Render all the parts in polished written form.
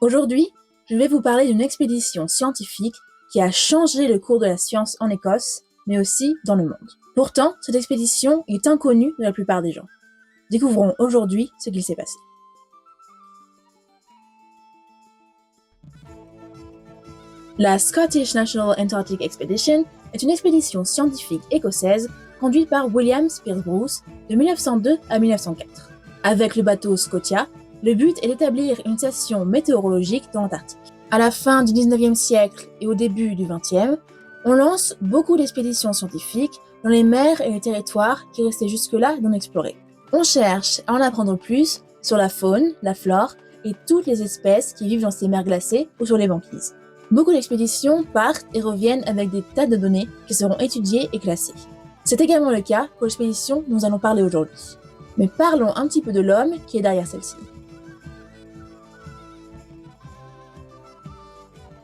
Aujourd'hui, je vais vous parler d'une expédition scientifique qui a changé le cours de la science en Écosse, mais aussi dans le monde. Pourtant, cette expédition est inconnue de la plupart des gens. Découvrons aujourd'hui ce qu'il s'est passé. La Scottish National Antarctic Expedition est une expédition scientifique écossaise conduite par William Speirs Bruce de 1902 à 1904. Avec le bateau Scotia, le but est d'établir une station météorologique dans l'Antarctique. À la fin du 19e siècle et au début du 20e, on lance beaucoup d'expéditions scientifiques dans les mers et les territoires qui restaient jusque-là non explorés. On cherche à en apprendre plus sur la faune, la flore et toutes les espèces qui vivent dans ces mers glacées ou sur les banquises. Beaucoup d'expéditions partent et reviennent avec des tas de données qui seront étudiées et classées. C'est également le cas pour l'expédition dont nous allons parler aujourd'hui. Mais parlons un petit peu de l'homme qui est derrière celle-ci.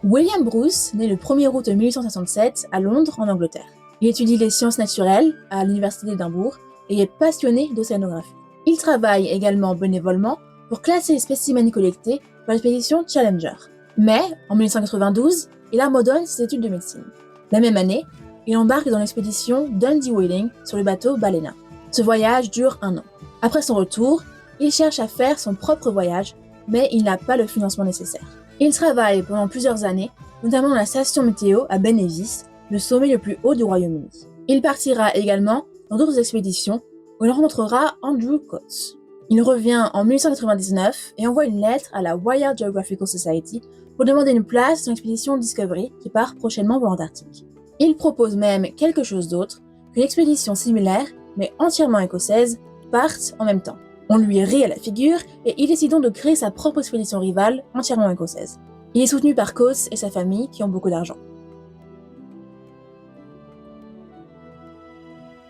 William Bruce naît le 1er août 1867 à Londres, en Angleterre. Il étudie les sciences naturelles à l'université d'Édimbourg et est passionné d'océanographie. Il travaille également bénévolement pour classer les spécimens collectés par l'expédition Challenger. Mais, en 1892, il abandonne ses études de médecine. La même année, il embarque dans l'expédition Dundee Whaling sur le bateau Baleena. Ce voyage dure 1 an. Après son retour, il cherche à faire son propre voyage, mais il n'a pas le financement nécessaire. Il travaille pendant plusieurs années, notamment dans la station météo à Ben Nevis, le sommet le plus haut du Royaume-Uni. Il partira également dans d'autres expéditions où il rencontrera Andrew Coates. Il revient en 1899 et envoie une lettre à la Royal Geographical Society pour demander une place dans l'expédition Discovery qui part prochainement pour l'Antarctique. Il propose même quelque chose d'autre, qu'une expédition similaire, mais entièrement écossaise, parte en même temps. On lui rit à la figure et il décide donc de créer sa propre expédition rivale, entièrement écossaise. Il est soutenu par Coates et sa famille qui ont beaucoup d'argent.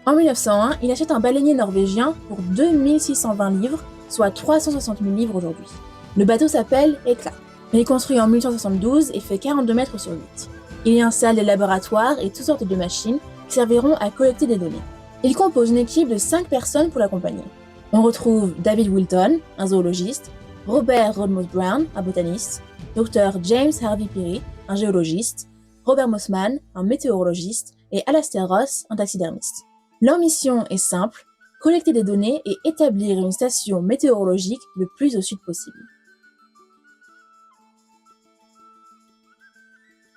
En 1901, il achète un baleinier norvégien pour 2620 livres, soit 360 000 livres aujourd'hui. Le bateau s'appelle Hekla. Il est construit en 1872 et fait 42 mètres sur 8. Il y installe des laboratoires et toutes sortes de machines qui serviront à collecter des données. Il compose une équipe de 5 personnes pour l'accompagner. On retrouve David Wilton, un zoologiste, Robert Rodmos Brown, un botaniste, Dr James Harvey Peary, un géologiste, Robert Mossman, un météorologiste, et Alastair Ross, un taxidermiste. Leur mission est simple, collecter des données et établir une station météorologique le plus au sud possible.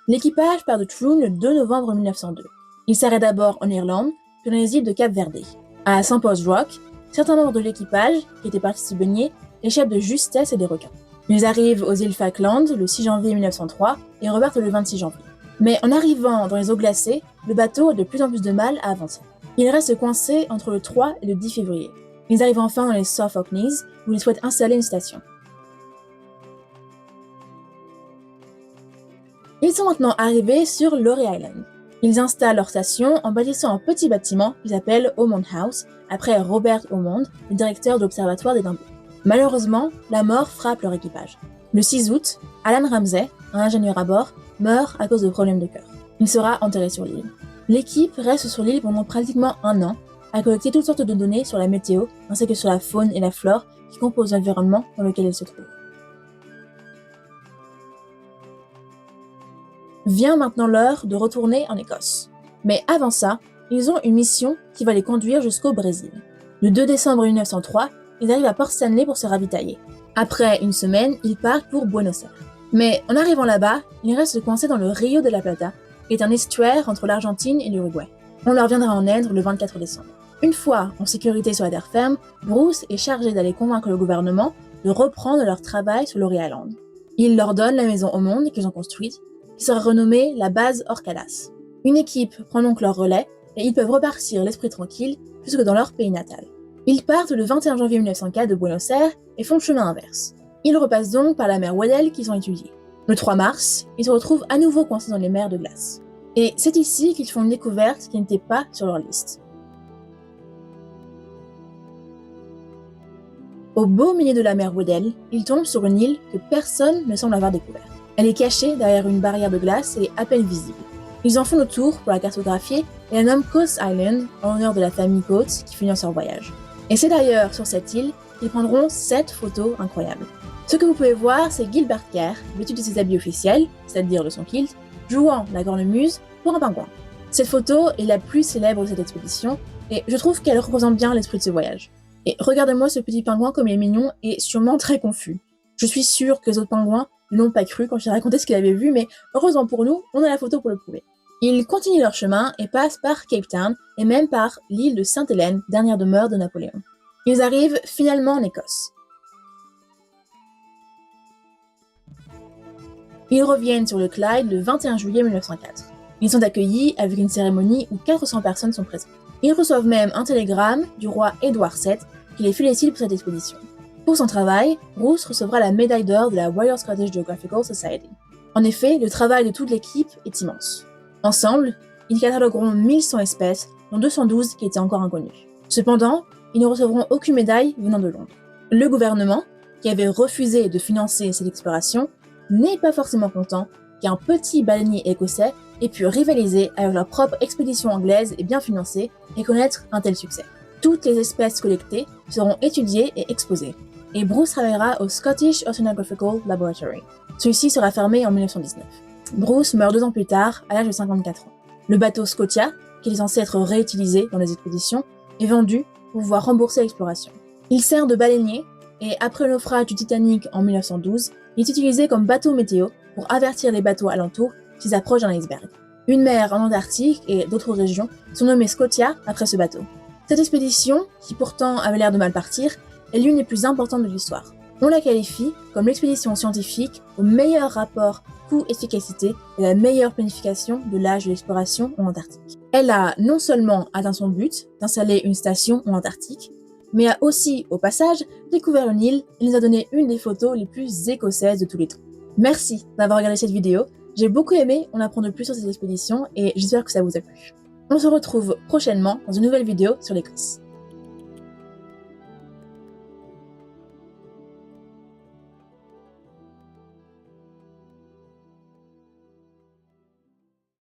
L'équipage part de Troon le 2 novembre 1902. Il s'arrête d'abord en Irlande, puis dans les îles de Cap-Verde. À St. Paul's Rock, certains membres de l'équipage, qui étaient partis se baigner, échappent de justesse et des requins. Ils arrivent aux îles Falkland le 6 janvier 1903 et repartent le 26 janvier. Mais en arrivant dans les eaux glacées, le bateau a de plus en plus de mal à avancer. Il reste coincé entre le 3 et le 10 février. Ils arrivent enfin dans les South Orkneys, où ils souhaitent installer une station. Ils sont maintenant arrivés sur Laurie Island. Ils installent leur station en bâtissant un petit bâtiment qu'ils appellent Ormond House, après Robert Ormond, le directeur de l'observatoire d'Édimbourg. Malheureusement, la mort frappe leur équipage. Le 6 août, Alan Ramsay, un ingénieur à bord, meurt à cause de problèmes de cœur. Il sera enterré sur l'île. L'équipe reste sur l'île pendant pratiquement 1 an, à collecter toutes sortes de données sur la météo, ainsi que sur la faune et la flore qui composent l'environnement dans lequel ils se trouvent. Vient maintenant l'heure de retourner en Écosse. Mais avant ça, ils ont une mission qui va les conduire jusqu'au Brésil. Le 2 décembre 1903, ils arrivent à Port Stanley pour se ravitailler. Après une semaine, ils partent pour Buenos Aires. Mais en arrivant là-bas, ils restent coincés dans le Rio de la Plata, qui est un estuaire entre l'Argentine et l'Uruguay. On leur viendra en aide le 24 décembre. Une fois en sécurité sur la terre ferme, Bruce est chargé d'aller convaincre le gouvernement de reprendre leur travail sur Laurie Island. Il leur donne la maison Ormond qu'ils ont construite, qui sera renommée la base Orcadas. Une équipe prend donc leur relais et ils peuvent repartir l'esprit tranquille jusque dans leur pays natal. Ils partent le 21 janvier 1904 de Buenos Aires et font le chemin inverse. Ils repassent donc par la mer Weddell qu'ils ont étudiée. Le 3 mars, ils se retrouvent à nouveau coincés dans les mers de glace. Et c'est ici qu'ils font une découverte qui n'était pas sur leur liste. Au beau milieu de la mer Weddell, ils tombent sur une île que personne ne semble avoir découverte. Elle est cachée derrière une barrière de glace et à peine visible. Ils en font le tour pour la cartographier et la nomment Coates Island en l'honneur de la famille Coates qui finance leur voyage. Et c'est d'ailleurs sur cette île qu'ils prendront 7 photos incroyables. Ce que vous pouvez voir, c'est Gilbert Kerr, vêtu de ses habits officiels, c'est-à-dire de son kilt, jouant la cornemuse pour un pingouin. Cette photo est la plus célèbre de cette expédition, et je trouve qu'elle représente bien l'esprit de ce voyage. Et regardez-moi ce petit pingouin comme il est mignon et sûrement très confus. Je suis sûre que les autres pingouins ne l'ont pas cru quand j'ai raconté ce qu'il avait vu, mais heureusement pour nous, on a la photo pour le prouver. Ils continuent leur chemin et passent par Cape Town et même par l'île de Sainte-Hélène, dernière demeure de Napoléon. Ils arrivent finalement en Écosse. Ils reviennent sur le Clyde le 21 juillet 1904. Ils sont accueillis avec une cérémonie où 400 personnes sont présentes. Ils reçoivent même un télégramme du roi Édouard VII qui les félicite pour cette expédition. Pour son travail, Bruce recevra la médaille d'or de la Royal Scottish Geographical Society. En effet, le travail de toute l'équipe est immense. Ensemble, ils catalogueront 1100 espèces, dont 212 qui étaient encore inconnues. Cependant, ils ne recevront aucune médaille venant de Londres. Le gouvernement, qui avait refusé de financer cette exploration, n'est pas forcément content qu'un petit baleinier écossais ait pu rivaliser avec leur propre expédition anglaise et bien financée et connaître un tel succès. Toutes les espèces collectées seront étudiées et exposées, et Bruce travaillera au Scottish Oceanographical Laboratory. Celui-ci sera fermé en 1919. Bruce meurt 2 ans plus tard, à l'âge de 54 ans. Le bateau Scotia, qui est censé être réutilisé dans les expéditions, est vendu pour pouvoir rembourser l'exploration. Il sert de baleinier, et après le naufrage du Titanic en 1912, il est utilisé comme bateau météo pour avertir les bateaux alentours s'ils approchent d'un iceberg. Une mer en Antarctique et d'autres régions sont nommées Scotia après ce bateau. Cette expédition, qui pourtant avait l'air de mal partir, est l'une des plus importantes de l'histoire. On la qualifie comme l'expédition scientifique au meilleur rapport coût-efficacité et la meilleure planification de l'âge de l'exploration en Antarctique. Elle a non seulement atteint son but d'installer une station en Antarctique, mais a aussi, au passage, découvert une île et nous a donné une des photos les plus écossaises de tous les temps. Merci d'avoir regardé cette vidéo, j'ai beaucoup aimé en apprendre plus sur cette expédition et j'espère que ça vous a plu. On se retrouve prochainement dans une nouvelle vidéo sur l'Écosse.